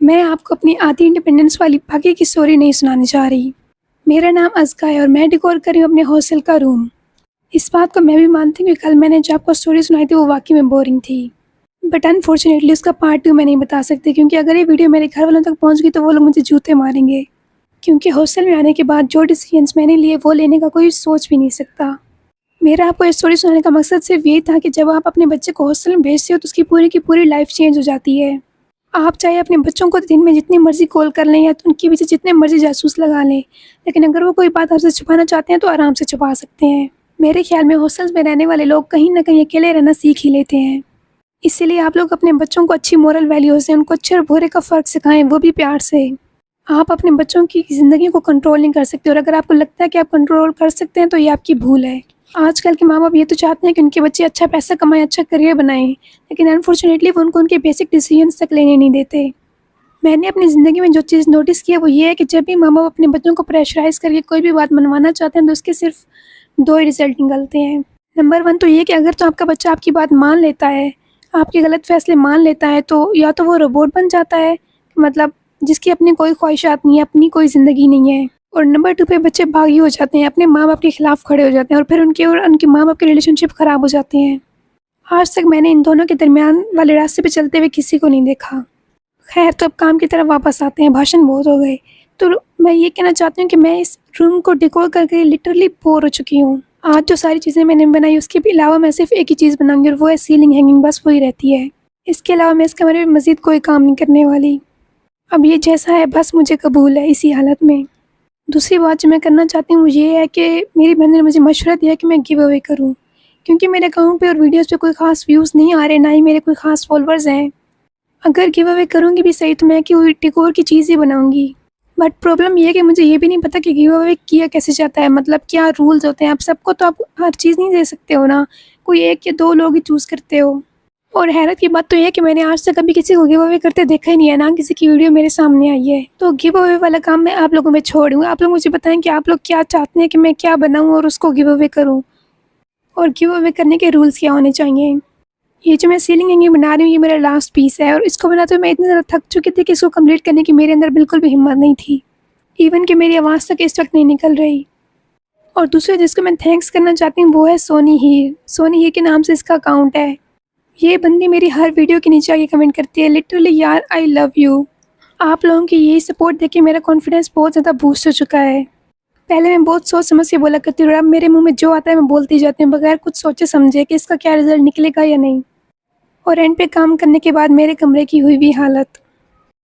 میں آپ کو اپنی آدھی انڈیپینڈنس والی باقی کی اسٹوری نہیں سنانے جا رہی۔ میرا نام ازکا ہے اور میں ڈیکور کر رہی ہوں اپنے ہاسٹل کا روم۔ اس بات کو میں بھی مانتی ہوں کہ کل میں نے جو آپ کو اسٹوری سنائی تھی وہ واقعی میں بورنگ تھی، بٹ انفارچونیٹلی اس کا پارٹ 2 میں نہیں بتا سکتی، کیونکہ اگر یہ ویڈیو میرے گھر والوں تک پہنچ گئی تو وہ لوگ مجھے جوتے ماریں گے، کیونکہ ہاسٹل میں آنے کے بعد جو ڈیسیژنس میں نے لیے وہ لینے کا کوئی سوچ بھی نہیں سکتا۔ میرا آپ کو یہ اسٹوری سنانے کا مقصد صرف یہی تھا کہ جب آپ اپنے بچے کو ہاسٹل میں بھیجتے ہو تو اس کی پوری کی پوری لائف چینج ہو جاتی ہے۔ آپ چاہے اپنے بچوں کو دن میں جتنی مرضی کال کر لیں یا ان کے پیچھے جتنے مرضی جاسوس لگا لیں، لیکن اگر وہ کوئی بات آپ سے چھپانا چاہتے ہیں تو آرام سے چھپا سکتے ہیں۔ میرے خیال میں ہاسٹلز میں رہنے والے لوگ کہیں نہ کہیں اکیلے رہنا سیکھ ہی لیتے ہیں، اسی لیے آپ لوگ اپنے بچوں کو اچھی مورل ویلیوز دیں، ان کو اچھے اور برے کا فرق سکھائیں، وہ بھی پیار سے۔ آپ اپنے بچوں کی زندگی کو کنٹرول نہیں کر سکتے، اور اگر آپ کو لگتا ہے کہ آپ کنٹرول کر سکتے ہیں تو یہ آپ کی بھول ہے۔ آج کل کے ماں باپ یہ تو چاہتے ہیں کہ ان کے بچے اچھا پیسہ کمائیں، اچھا کریئر بنائیں، لیکن انفارچونیٹلی وہ ان کو ان کے بیسک ڈیسیژنس تک لینے نہیں دیتے۔ میں نے اپنی زندگی میں جو چیز نوٹس کی ہے وہ یہ ہے کہ جب بھی ماں باپ اپنے بچوں کو پریشرائز کر کے کوئی بھی بات منوانا چاہتے ہیں تو اس کے صرف 2 ہی رزلٹ نکلتے ہیں۔ نمبر 1 تو یہ کہ اگر تو آپ کا بچہ آپ کی بات مان لیتا ہے، آپ کے غلط فیصلے مان لیتا ہے، تو یا تو وہ روبوٹ بن جاتا ہے، مطلب جس کی اپنی کوئی خواہشات نہیں ہے، اپنی کوئی زندگی نہیں ہے، اور نمبر 2 پہ بچے باغی ہو جاتے ہیں، اپنے ماں باپ کے خلاف کھڑے ہو جاتے ہیں، اور پھر ان کے ماں باپ کے ریلیشن شپ خراب ہو جاتے ہیں۔ آج تک میں نے ان دونوں کے درمیان والے راستے پہ چلتے ہوئے کسی کو نہیں دیکھا۔ خیر، تو اب کام کی طرف واپس آتے ہیں، بھاشن بہت ہو گئے۔ تو میں یہ کہنا چاہتی ہوں کہ میں اس روم کو ڈیکور کر کے لٹرلی بور ہو چکی ہوں۔ آج جو ساری چیزیں میں نے بنائی اس کے بھی علاوہ میں صرف ایک ہی چیز بناؤں گی، اور وہ ہے سیلنگ ہینگنگ، بس وہی رہتی ہے۔ اس کے علاوہ میں اس کمرے میں مزید کوئی کام نہیں کرنے والی۔ اب یہ جیسا ہے بس مجھے قبول ہے اسی حالت میں۔ دوسری بات جو میں کرنا چاہتی ہوں وہ یہ ہے کہ میری بہن نے مجھے مشورہ دیا کہ میں گیو اوے کروں، کیونکہ میرے اکاؤنٹ پہ اور ویڈیوز پہ کوئی خاص ویوز نہیں آ رہے، نہ ہی میرے کوئی خاص فالوورز ہیں۔ اگر گیو اوے کروں گی بھی صحیح تو میں کوئی ڈیکور کی چیز ہی بناؤں گی، بٹ پرابلم یہ ہے کہ مجھے یہ بھی نہیں پتہ کہ گیو اوے کیا کیسے جاتا ہے، مطلب کیا رولز ہوتے ہیں۔ آپ سب کو تو آپ ہر چیز نہیں دے سکتے ہو نا، کوئی 1 یا 2 لوگ ہی چوز کرتے ہو۔ اور حیرت کی بات تو یہ ہے کہ میں نے آج تک کبھی کسی کو گیو اوے کرتے دیکھا ہی نہیں ہے، نہ کسی کی ویڈیو میرے سامنے آئی ہے۔ تو گیو اوے والا کام میں آپ لوگوں میں چھوڑ دوں گا۔ آپ لوگ مجھے بتائیں کہ آپ لوگ کیا چاہتے ہیں کہ میں کیا بناؤں اور اس کو گیو اوے کروں، اور گیو اوے کرنے کے رولز کیا ہونے چاہیے۔ یہ جو میں سیلنگ ہینگنگ بنا رہی ہوں یہ میرا لاسٹ پیس ہے، اور اس کو بناتے ہوئے میں اتنی زیادہ تھک چکی تھی کہ اس کو کمپلیٹ کرنے کی میرے اندر بالکل بھی ہمت نہیں تھی، ایون کہ میری آواز تک اس وقت نہیں نکل رہی۔ اور دوسرے جس کو میں تھینکس کرنا چاہتی ہوں وہ ہے سونی ہیر۔ سونی ہیر کے نام سے اس کا اکاؤنٹ ہے۔ یہ بندی میری ہر ویڈیو کے نیچے آ کے کمنٹ کرتی ہے، لٹرلی یار آئی لو یو۔ آپ لوگوں کی یہی سپورٹ دیکھ کے میرا کانفیڈنس بہت زیادہ بوسٹ ہو چکا ہے۔ پہلے میں بہت سوچ سمجھ کے بولا کرتی ہوں، اور اب میرے منہ میں جو آتا ہے میں بولتی جاتی ہوں بغیر کچھ سوچے سمجھے کہ اس کا کیا رزلٹ نکلے گا یا نہیں۔ اور اینڈ پہ کام کرنے کے بعد میرے کمرے کی ہوئی بھی حالت۔